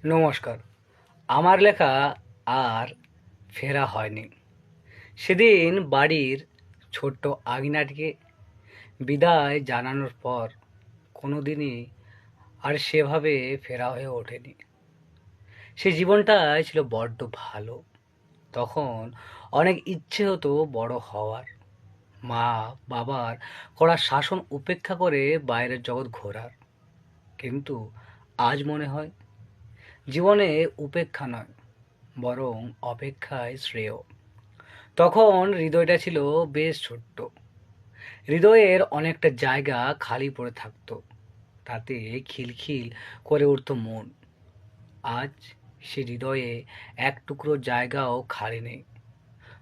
নমস্কার। আমার লেখা আর ফেরা হয়নি। সেদিন বাড়ির ছোট্ট আঙিনাটিকে বিদায় জানানোর পর কোনো দিনই আর সেভাবে ফেরা হয়ে ওঠেনি। সে জীবনটাই ছিল বড্ড ভালো। তখন অনেক ইচ্ছে হতো বড় হওয়ার, মা বাবার কড়া শাসন উপেক্ষা করে বাইরের জগৎ ঘোরার। কিন্তু আজ মনে হয় জীবনে উপেক্ষা নয়, বরং অপেক্ষায় শ্রেয়। তখন হৃদয়টা ছিল বেশ ছোট্ট। হৃদয়ের অনেকটা জায়গা খালি পড়ে থাকতো, তাতে খিলখিল করে উঠতো মন। আজ সে হৃদয়ে এক টুকরো জায়গাও খালি নেই।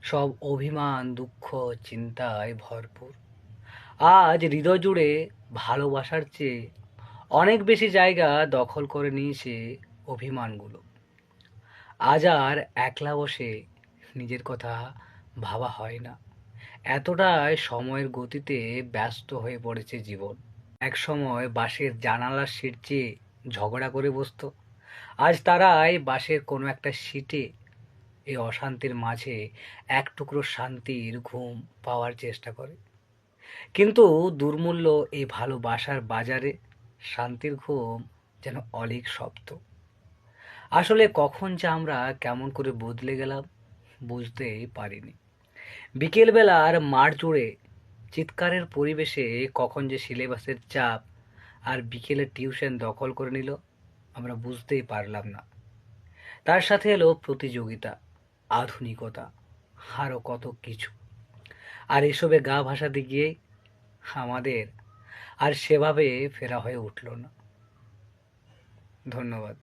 সব অভিমান, দুঃখ, চিন্তায় ভরপুর। আজ হৃদয় জুড়ে ভালোবাসার চেয়ে অনেক বেশি জায়গা দখল করে নিয়েছে অভিমানগুলো। আজ আর একলা বসে নিজের কথা ভাবা হয় না। এতটাই সময়ের গতিতে ব্যস্ত হয়ে পড়েছে জীবন। এক সময় বাসের জানালার সিট চেয়ে ঝগড়া করে বসতো, আজ তারাই বাসের কোনো একটা সিটে এই অশান্তির মাঝে এক টুকরো শান্তির ঘুম পাওয়ার চেষ্টা করে। কিন্তু দুর্মূল্য এই ভালোবাসার বাজারে শান্তির ঘুম যেন অলীক শব্দ। আসলে কখন যে আমরা কেমন করে বদলে গেলাম বুঝতেই পারিনি। বিকেলবেলার মাঠ জুড়ে চিৎকারের পরিবেশে কখন যে সিলেবাসের চাপ আর বিকেলের টিউশন দখল করে নিল আমরা বুঝতেই পারলাম না। তার সাথে এলো প্রতিযোগিতা, আধুনিকতা, আরও কত কিছু। আর এসবে গা ভাসাতে গিয়ে আমাদের আর সেভাবে ফেরা হয়ে উঠল না। ধন্যবাদ।